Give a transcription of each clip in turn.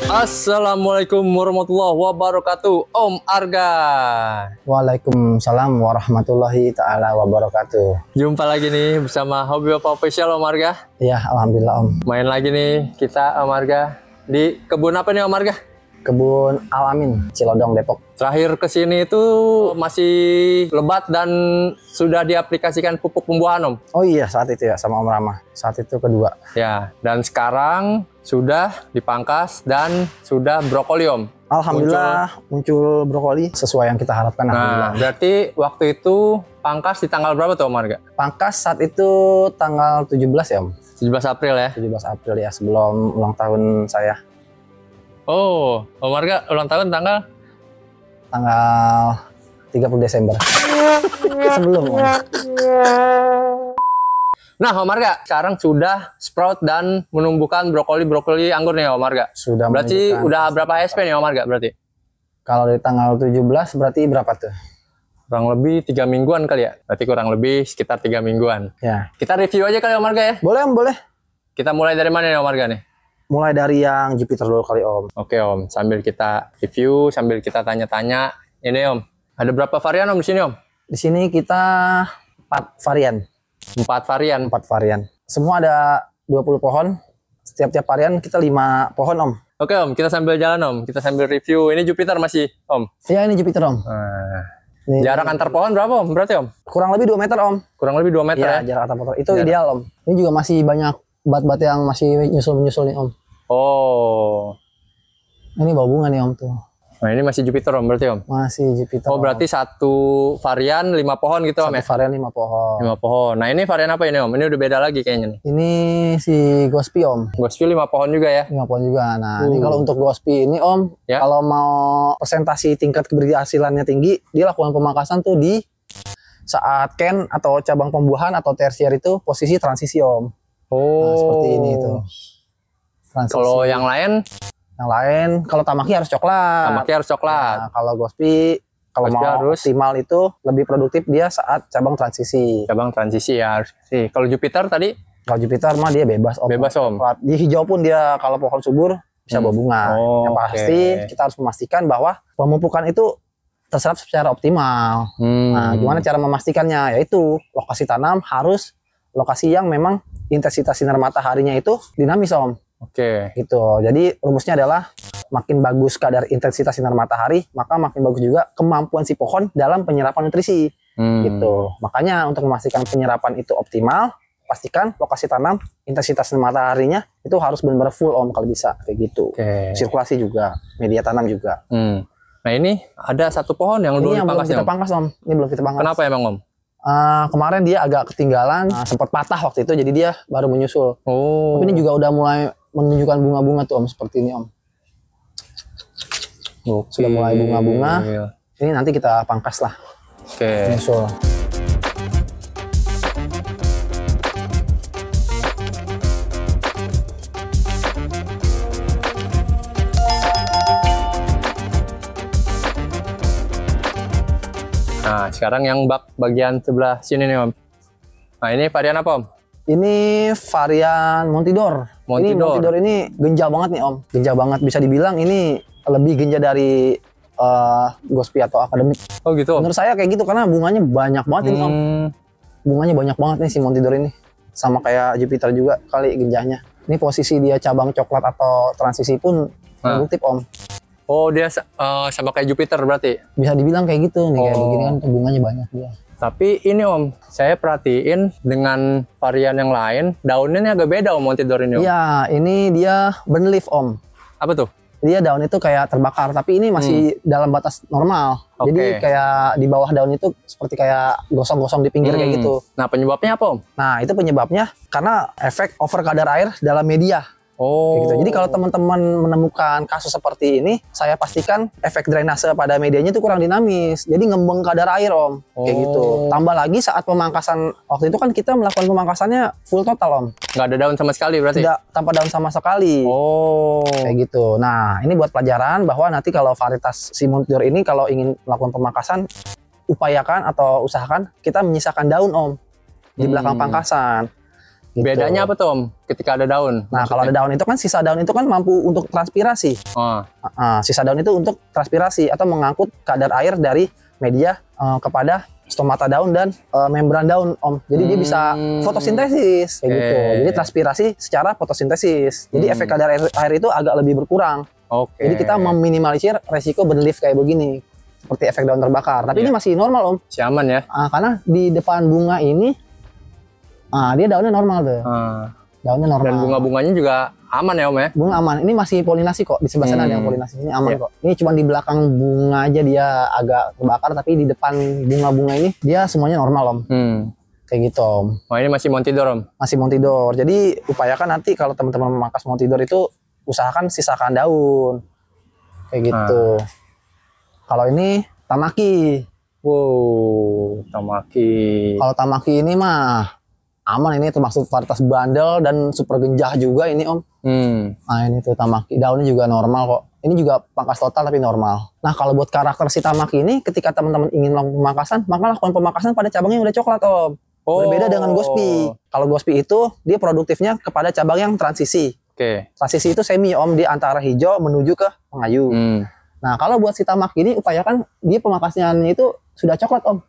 Assalamualaikum warahmatullahi wabarakatuh, Om Arga. Waalaikumsalam warahmatullahi ta'ala wabarakatuh. Jumpa lagi nih bersama Hobi Bapak Official, Om Arga. Ya, alhamdulillah Om. Main lagi nih kita, Om Arga. Di kebun apa nih, Om Arga? Kebun Al-Amin, Cilodong, Depok. Terakhir kesini itu masih lebat dan sudah diaplikasikan pupuk pembuahan, Om. Oh iya, saat itu ya sama Om Rama. Saat itu kedua. Ya, dan sekarang sudah dipangkas dan sudah brokoli, Om. Alhamdulillah muncul brokoli sesuai yang kita harapkan. Nah, berarti waktu itu pangkas di tanggal berapa tuh, Om Arga? Pangkas saat itu tanggal 17 ya Om. 17 April ya? 17 April ya, sebelum ulang tahun saya. Oh, Om Arga ulang tahun tanggal 30 Desember. Sebelum Om. Nah, Om Arga sekarang sudah sprout dan menumbuhkan brokoli anggur nih, Om Arga. Sudah. Berarti udah berapa SP nih, Om Arga berarti? Kalau dari tanggal 17 berarti berapa tuh? Kurang lebih 3 mingguan kali ya? Berarti kurang lebih sekitar 3 mingguan. Ya. Kita review aja kali, Om Arga ya? Boleh Om, boleh. Kita mulai dari mana nih, Om Arga nih? Mulai dari yang Jupiter dulu kali Om. Oke Om, sambil kita review, sambil kita tanya-tanya. Ini Om, ada berapa varian Om di sini Om? Di sini kita 4 varian. 4 varian. 4 varian. Semua ada 20 pohon. Setiap varian kita 5 pohon Om. Oke Om, kita sambil jalan Om. Kita sambil review. Ini Jupiter masih Om? Iya, ini Jupiter Om. Ini jarak antar pohon berapa Om berarti Om? Kurang lebih 2 meter Om. Kurang lebih 2 meter ya? Jarak antar pohon. Itu ideal Om. Ini juga masih banyak bat-bat yang masih nyusul-nyusul nih Om. Oh. Ini bawa bunga nih Om tuh. Nah ini masih Jupiter Om berarti Om? Masih Jupiter. Oh berarti satu varian 5 pohon gitu Om ya? Satu varian 5 pohon. 5 pohon. Nah ini varian apa ini Om? Ini udah beda lagi kayaknya nih. Ini si Gospi Om. Gospi 5 pohon juga ya? 5 pohon juga. Nah ini kalau untuk Gospi ini Om, ya, kalau mau presentasi tingkat keberhasilannya tinggi, dia lakukan pemangkasan tuh di saat ken atau cabang pembuahan atau tersier itu posisi transisi Om. Oh. Nah, seperti ini tuh. Kalau yang lain? Yang lain, kalau Tamaki harus coklat. Tamaki harus coklat. Nah, kalau Gospi, kalau mau harus optimal itu lebih produktif dia saat cabang transisi. Cabang transisi ya harus sih. Kalau Jupiter tadi? Kalau Jupiter mah dia bebas Om. Bebas Om. Di hijau pun dia kalau pohon subur bisa bawa bunga. Yang pasti kita harus memastikan bahwa pemupukan itu terserap secara optimal. Nah, gimana cara memastikannya? Yaitu lokasi tanam harus lokasi yang memang intensitas sinar mataharinya itu dinamis Om. Oke. Gitu. Jadi rumusnya adalah makin bagus kadar intensitas sinar matahari, maka makin bagus juga kemampuan si pohon dalam penyerapan nutrisi. gitu. Makanya untuk memastikan penyerapan itu optimal, pastikan lokasi tanam, intensitas mataharinya itu harus benar-benar full Om kalau bisa kayak gitu. Sirkulasi juga, media tanam juga. Nah ini ada satu pohon yang belum belum kita pangkas Om. Ini belum kita pangkas. Kenapa emang Om? Kemarin dia agak ketinggalan, sempat patah waktu itu, jadi dia baru menyusul. Tapi ini juga udah mulai menunjukkan bunga-bunga tuh Om, seperti ini Om. Sudah mulai bunga-bunga. Ini nanti kita pangkas lah. Menyusul. Nah, sekarang yang bak bagian sebelah sini nih Om. Nah, ini varian apa Om? Ini varian Montidor. Ini Montidor ini genja banget nih Om. Genja banget, bisa dibilang ini lebih genja dari Gospi atau Akademik. Oh gitu. Menurut saya kayak gitu karena bunganya banyak banget ini Om. Bunganya banyak banget nih si Montidor ini. Sama kayak Jupiter juga kali genjanya. Ini posisi dia cabang coklat atau transisi pun produktif Om. Oh dia sama kayak Jupiter berarti? Bisa dibilang kayak gitu nih, kayak begini kan bunganya banyak dia. Tapi ini Om, saya perhatiin dengan varian yang lain, daunnya ini agak beda Om Montidor ini Om. Iya, ini dia burn leaf Om. Apa tuh? Dia daun itu kayak terbakar, tapi ini masih dalam batas normal. Jadi kayak di bawah daun itu seperti kayak gosong-gosong di pinggir kayak gitu. Nah penyebabnya apa Om? Nah itu penyebabnya karena efek over kadar air dalam media. Kayak gitu. Jadi kalau teman-teman menemukan kasus seperti ini, saya pastikan efek drainase pada medianya itu kurang dinamis. Jadi ngembang kadar air Om. Kayak gitu. Tambah lagi saat pemangkasan, waktu itu kan kita melakukan pemangkasannya full total Om. Nggak ada daun sama sekali berarti? Tidak, tanpa daun sama sekali. Kayak gitu. Nah ini buat pelajaran bahwa nanti kalau varietas si Montidor ini kalau ingin melakukan pemangkasan, upayakan atau usahakan kita menyisakan daun Om. Di belakang pangkasan. Gitu. Bedanya apa tuh Om ketika ada daun? Nah kalau ada daun itu kan sisa daun itu kan mampu untuk transpirasi. Sisa daun itu untuk transpirasi atau mengangkut kadar air dari media kepada stomata daun dan membran daun Om. Jadi dia bisa fotosintesis kayak gitu. Jadi transpirasi secara fotosintesis. Jadi efek kadar air itu agak lebih berkurang. Jadi kita meminimalisir resiko burn leaf kayak begini. Seperti efek daun terbakar. Tapi ini masih normal Om. Si aman ya? Karena di depan bunga ini dia daunnya normal tuh. Daunnya normal. Dan bunga-bunganya juga aman ya Om ya? Bunga aman. Ini masih polinasi kok. Di sebelah sana ada yang polinasi. Ini aman kok. Ini cuma di belakang bunga aja dia agak terbakar. Tapi di depan bunga-bunga ini dia semuanya normal Om. Kayak gitu Om. Oh ini masih Montidor Om? Masih Montidor. Jadi upayakan nanti kalau teman-teman memangkas Montidor itu usahakan sisakan daun. Kayak gitu. Kalau ini Tamaki. Wow, Tamaki. Kalau Tamaki ini mah aman, ini termasuk varietas bandel dan super genjah juga ini Om. Nah ini tuh Tamaki, daunnya juga normal kok. Ini juga pangkas total tapi normal. Nah kalau buat karakter si Tamaki ini, ketika teman-teman ingin melakukan pemangkasan, maka lakukan pemangkasan pada cabang yang udah coklat Om. Berbeda dengan Gospi. Kalau Gospi itu dia produktifnya kepada cabang yang transisi. Transisi itu semi Om, di antara hijau menuju ke pengayu. Nah kalau buat si Tamaki ini upayakan dia pemangkasnya itu sudah coklat Om.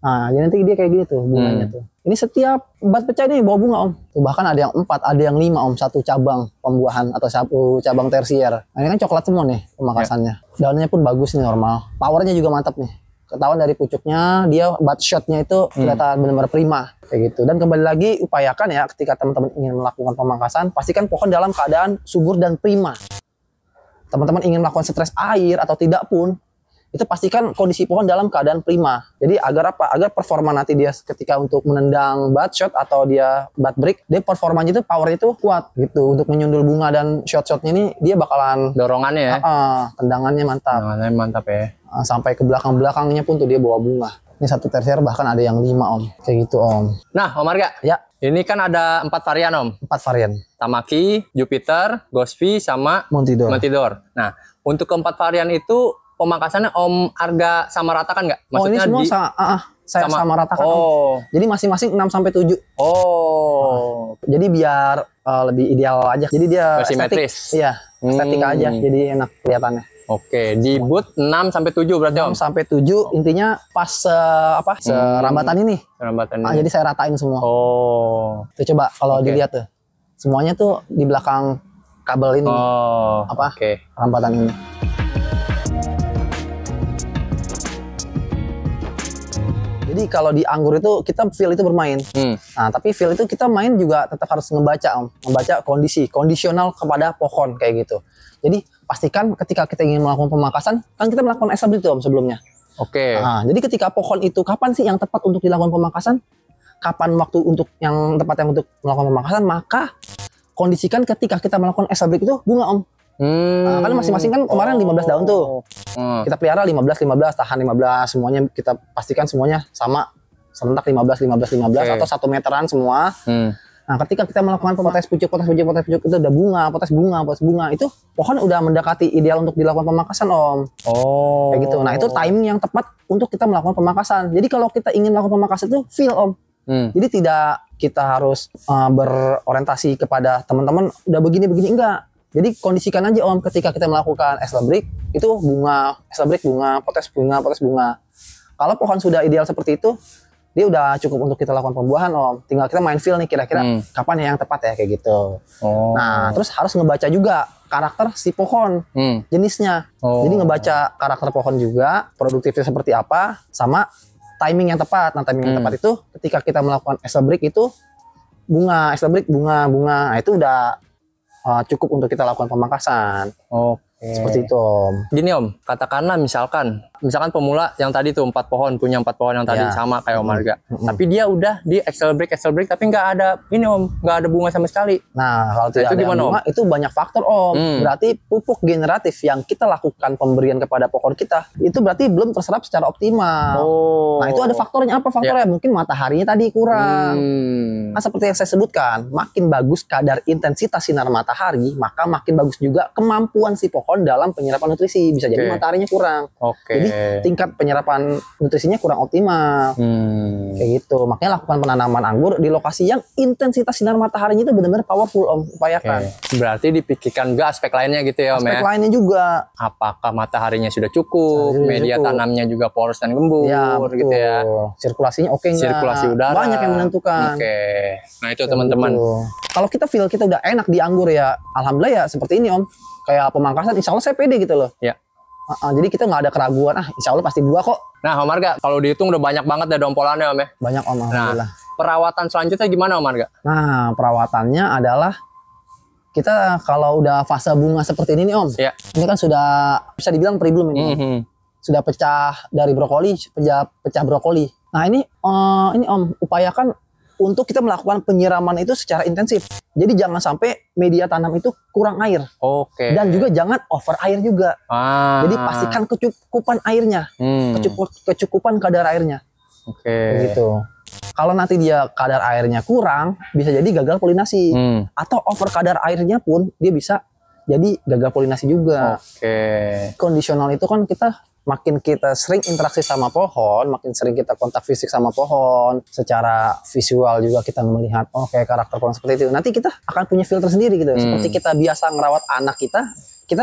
Nah, jadi nanti dia kayak gini tuh bunganya tuh. Ini setiap bat pecah ini bawa bunga Om. Tuh, bahkan ada yang 4, ada yang 5 Om, satu cabang pembuahan atau satu cabang tersier. Nah, ini kan coklat semua nih pemangkasannya. Daunnya pun bagus nih, normal. Powernya juga mantap nih. Ketahuan dari pucuknya, dia bud shotnya itu kelihatan benar-benar prima kayak gitu. Dan kembali lagi upayakan ya ketika teman-teman ingin melakukan pemangkasan, pastikan pohon dalam keadaan subur dan prima. Teman-teman ingin melakukan stres air atau tidak pun, itu pastikan kondisi pohon dalam keadaan prima. Jadi agar apa? Agar performa nanti dia ketika untuk menendang bud shot atau dia bud break, dia performanya itu powernya itu kuat gitu. Untuk menyundul bunga dan shot-shotnya ini dia bakalan dorongannya ya. Tendangannya mantap. Tendangannya mantap ya. Sampai ke belakang-belakangnya pun tuh dia bawa bunga. Ini satu tersier bahkan ada yang 5 Om. Kayak gitu Om. Nah Om Arga. Ya. Ini kan ada 4 varian Om. 4 varian. Tamaki, Jupiter, Gospi, sama Montidor. Nah untuk keempat varian itu pemangkasannya Om Arga sama ratakan nggak? Maksudnya ini semua saya sama ratakan Om. Jadi masing-masing 6-7. Jadi biar lebih ideal aja. Jadi dia simetris. Iya, estetika aja. Jadi enak kelihatannya. Di boot 6-7 berarti Om? 6-7 intinya pas serambatan ini. Jadi saya ratain semua. Tuh coba kalau dilihat tuh. Semuanya tuh di belakang kabel ini. Rambatan ini. Jadi kalau di anggur itu kita feel itu bermain. Nah, tapi feel itu kita main juga tetap harus ngebaca, Om. Ngebaca kondisional kepada pohon kayak gitu. Jadi pastikan ketika kita ingin melakukan pemangkasan, kan kita melakukan establish Om sebelumnya. Oke. Nah, jadi ketika pohon itu kapan sih yang tepat untuk dilakukan pemangkasan? Kapan waktu untuk yang tepat yang untuk melakukan pemangkasan? Maka kondisikan ketika kita melakukan establish itu bunga, Om. Nah, kan masing-masing kan kemarin 15 daun tuh. Kita pelihara 15, tahan 15, semuanya kita pastikan semuanya sama serentak 15 atau 1 meteran semua. Nah, ketika kita melakukan potes pucuk itu udah potes bunga itu pohon udah mendekati ideal untuk dilakukan pemangkasan, Om. Kayak gitu. Nah, itu timing yang tepat untuk kita melakukan pemangkasan. Jadi kalau kita ingin melakukan pemangkasan itu feel, Om. Jadi tidak kita harus berorientasi kepada teman-teman udah begini enggak. Jadi kondisikan aja, Om, ketika kita melakukan establish itu establish bunga, potes bunga. Kalau pohon sudah ideal seperti itu, dia udah cukup untuk kita lakukan pembuahan, Om. Tinggal kita main feel nih kira-kira kapan ya yang tepat ya kayak gitu. Nah, terus harus ngebaca juga karakter si pohon, jenisnya. Jadi ngebaca karakter pohon juga, produktifnya seperti apa, sama timing yang tepat. Nah, timing yang tepat itu ketika kita melakukan establish itu establish bunga. Nah, itu udah cukup untuk kita lakukan pemangkasan. Seperti itu, Om. Gini, Om, katakanlah misalkan pemula yang tadi tuh 4 pohon punya 4 pohon yang tadi sama kayak Om Arga. Tapi dia udah di accelerate tapi nggak ada ini, Om, nggak ada bunga sama sekali. Nah, kalau tidak ada gimana, bunga, itu banyak faktor, Om. Berarti pupuk generatif yang kita lakukan pemberian kepada pohon kita itu berarti belum terserap secara optimal. Nah, itu ada faktornya apa? Faktornya mungkin mataharinya tadi kurang. Nah, seperti yang saya sebutkan, makin bagus kadar intensitas sinar matahari, maka makin bagus juga kemampuan si pohon dalam penyerapan nutrisi. Bisa jadi mataharinya kurang. Jadi tingkat penyerapan nutrisinya kurang optimal. Kayak gitu. Makanya lakukan penanaman anggur di lokasi yang intensitas sinar mataharinya itu benar-benar powerful, Om. Upayakan. Berarti dipikirkan juga aspek lainnya gitu ya, Om. Aspek lainnya juga. Apakah mataharinya sudah cukup, media tanamnya juga poros dan gembur, gitu ya. Sirkulasinya oke nggak? Sirkulasi udara. Banyak yang menentukan. Nah, itu teman-teman. Kalau kita feel kita udah enak di anggur ya, alhamdulillah ya seperti ini, Om. Kayak pemangkasan, insya Allah saya pede gitu loh. Jadi kita nggak ada keraguan, insya Allah pasti 2 kok. Nah, Om Arga, kalau dihitung udah banyak banget ya dompolannya, Om ya? Banyak, Om, alhamdulillah. Nah, perawatan selanjutnya gimana, Om Arga? Nah, perawatannya adalah kita kalau udah fase bunga seperti ini nih, Om. Ini kan sudah bisa dibilang pre-bloom ini. Sudah pecah dari brokoli, pecah brokoli. Nah, ini Om, upayakan untuk kita melakukan penyiraman itu secara intensif. Jadi jangan sampai media tanam itu kurang air. Dan juga jangan over air juga. Jadi pastikan kecukupan airnya. Kecukupan kadar airnya. Gitu. Kalau nanti dia kadar airnya kurang, bisa jadi gagal polinasi. Atau over kadar airnya pun dia bisa jadi gagal polinasi juga. Kondisional itu kan makin kita sering interaksi sama pohon, makin sering kita kontak fisik sama pohon, secara visual juga kita melihat, kayak karakter pohon seperti itu. Nanti kita akan punya filter sendiri gitu. Seperti kita biasa ngerawat anak kita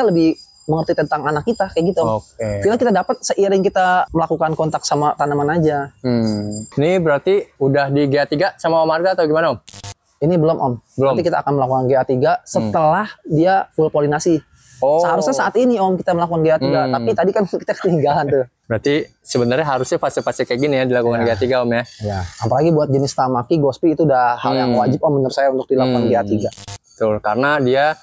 lebih mengerti tentang anak kita kayak gitu. Feel kita dapat seiring kita melakukan kontak sama tanaman aja. Ini berarti udah di GA3 sama Om Arga atau gimana, Om? Ini belum, Om. Nanti kita akan melakukan GA3 setelah dia full polinasi. Seharusnya saat ini, Om, kita melakukan GA3, tapi tadi kan kita ketinggalan tuh. Berarti sebenarnya harusnya fase-fase kayak gini ya dilakukan GA3, Om ya. Apalagi buat jenis Tamaki, Gospi itu udah hal yang wajib, Om, menurut saya untuk dilakukan GA3. Betul, karena dia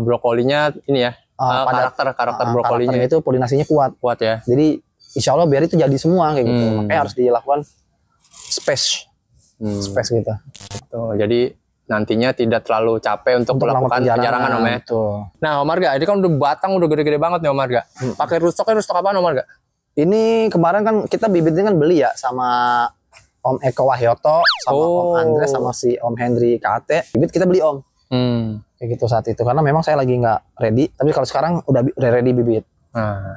brokolinya ini ya, karakter brokolinya itu polinasinya kuat ya. Jadi insya Allah biar itu jadi semua kayak gitu. Makanya harus dilakukan space gitu. Jadi nantinya tidak terlalu capek untuk melakukan penjarangan, Om ya. Nah, Om Arga, ini kan udah batang udah gede-gede banget nih, Om Arga. Pakai rootstock apa, Om Arga? Ini kemarin kan kita bibitnya kan beli ya sama Om Eko Wahyoto, sama Om Andre, sama si Om Hendri KT. Bibit kita beli, Om. Kayak gitu saat itu, karena memang saya lagi nggak ready. Tapi kalau sekarang udah ready bibit.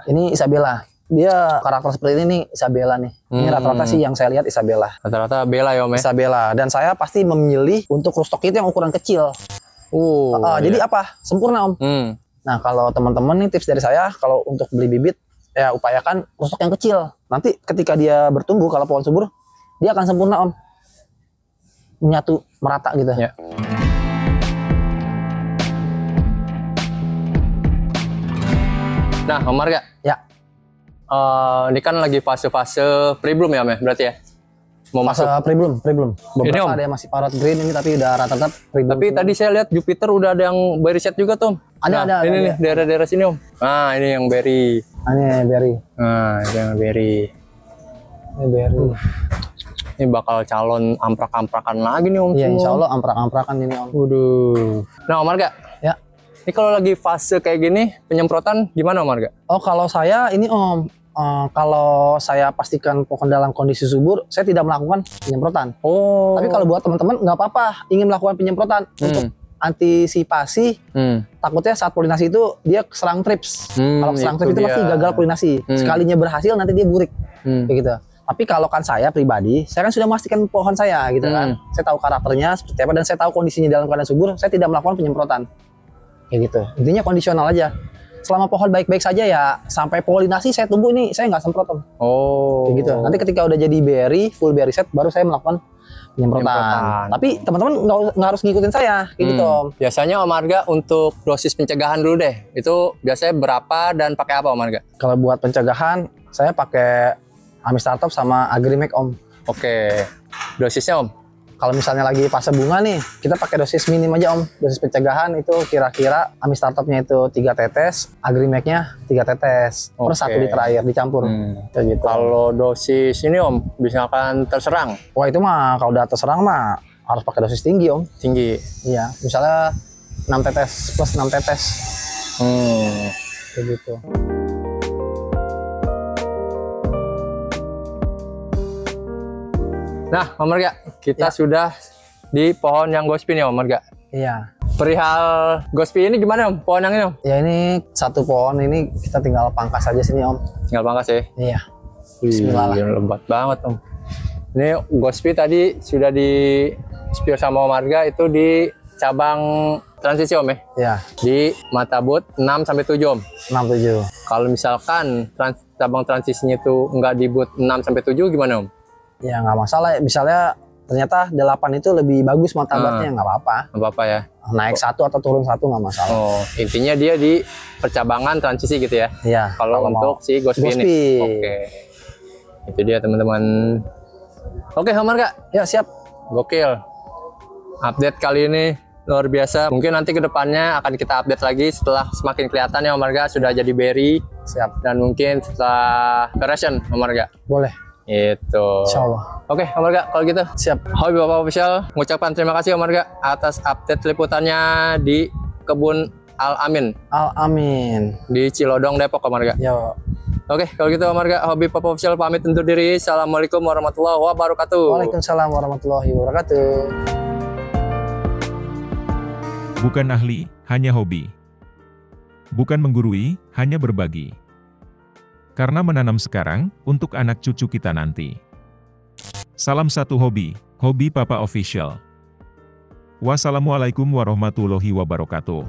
Ini Isabella. Dia karakter seperti ini nih, Isabella nih. Ini rata-rata sih yang saya lihat Isabella. Rata-rata Bella ya, Om ya? Isabella. Dan saya pasti memilih untuk rootstock itu yang ukuran kecil. Jadi apa? Sempurna, Om. Nah, kalau teman-teman nih tips dari saya, kalau untuk beli bibit, ya upayakan rootstock yang kecil. Nanti ketika dia bertumbuh, kalau pohon subur, dia akan sempurna, Om. Menyatu, merata gitu. Nah, Om Arga. ini kan lagi fase-fase pre-bloom ya, Om, ya? Berarti ya? Mau Fase masuk. pre-bloom. Ini, Beberapa Om. ada yang masih parrot green ini, tapi udah rata-rata pre-bloom. Tapi tadi saya lihat Jupiter udah ada yang berry set juga, tuh, Om. Ada. Ini nih, daerah-daerah sini, Om. Nah, ini yang berry. Ini berry. Nah, ini yang berry. Ini berry. Ini bakal calon amprak-amprakan lagi nih, Om. Iya, semua. insya Allah amprak-amprakan ini, Om. Waduh. Nah, Om Arga. Ya. Ini kalau lagi fase kayak gini, penyemprotan gimana, Om Arga? Oh, kalau saya ini, Om. Kalau saya pastikan pohon dalam kondisi subur, saya tidak melakukan penyemprotan. Oh. Tapi kalau buat teman-teman nggak apa-apa ingin melakukan penyemprotan untuk antisipasi, takutnya saat polinasi itu dia keserang trips. Kalau keserang trips itu pasti gagal polinasi. Sekalinya berhasil nanti dia burik, kayak gitu. Tapi kalau kan saya pribadi, saya kan sudah memastikan pohon saya gitu kan. Saya tahu karakternya seperti apa dan saya tahu kondisinya dalam keadaan subur. Saya tidak melakukan penyemprotan, kayak gitu. Intinya kondisional aja. Selama pohon baik-baik saja ya, sampai polinasi saya tunggu ini, saya nggak semprot, Om. Oh. Kayak gitu. Nanti ketika udah jadi berry, full berry set, baru saya melakukan penyemprotan. Tapi teman-teman nggak harus ngikutin saya, kayak gitu, Om. Biasanya Om Arga untuk dosis pencegahan dulu deh, itu biasanya berapa dan pakai apa, Om Arga? Kalau buat pencegahan, saya pakai Amistartop sama Agrimek, Om. Oke. Dosisnya, Om? Kalau misalnya lagi fase bunga nih, kita pakai dosis minim aja, Om. Dosis pencegahan itu kira-kira Amistartopnya itu 3 tetes, Agrimeknya 3 tetes per 1 liter air dicampur. Kayak gitu. Kalau dosis ini, Om, misalkan terserang? Wah, itu mah kalau udah terserang mah harus pakai dosis tinggi, Om. Tinggi? Iya, misalnya 6 tetes plus 6 tetes. Kayak gitu. Nah, Om Arga, kita sudah di pohon yang Gospi nih, Om Arga. Iya. Perihal Gospi ini gimana, Om? Pohon yang ini, Om? Ya, ini satu pohon ini kita tinggal pangkas aja sini, Om. Tinggal pangkas ya? Iya. Bismillah. Lebat banget, Om. Ini Gospi tadi sudah di spill sama Om Arga itu di cabang transisi, Om ya? Iya. Di Matabut 6-7, Om. 6-7. Kalau misalkan cabang transisinya itu nggak di boot 6-7 gimana, Om? Ya nggak masalah. Misalnya ternyata 8 itu lebih bagus martabatnya, nggak apa-apa. Nggak apa-apa ya? Naik 1 atau turun 1 nggak masalah. Oh, intinya dia di percabangan transisi gitu ya? Iya. Kalau untuk si Gospi ini. Oke. Itu dia, teman-teman. Oke, Om Arga. Ya, siap. Gokil. Update kali ini luar biasa. Mungkin nanti ke depannya akan kita update lagi setelah semakin kelihatan ya Om Arga sudah jadi berry. Siap. Dan mungkin setelah version Om Arga. Boleh. Itu. Insya Allah. Oke, Om Arga, kalau gitu. Siap. Hobi Bapak Official mengucapkan terima kasih Om Arga atas update liputannya di Kebun Al-Amin. Al-Amin. Di Cilodong, Depok, Om Arga. Yo. Oke, kalau gitu Om Arga, Hobi Bapak Official pamit undur diri. Assalamualaikum warahmatullahi wabarakatuh. Waalaikumsalam warahmatullahi wabarakatuh. Bukan ahli, hanya hobi. Bukan menggurui, hanya berbagi. Karena menanam sekarang, untuk anak cucu kita nanti. Salam satu hobi, Hobi Papa Official. Wassalamualaikum warahmatullahi wabarakatuh.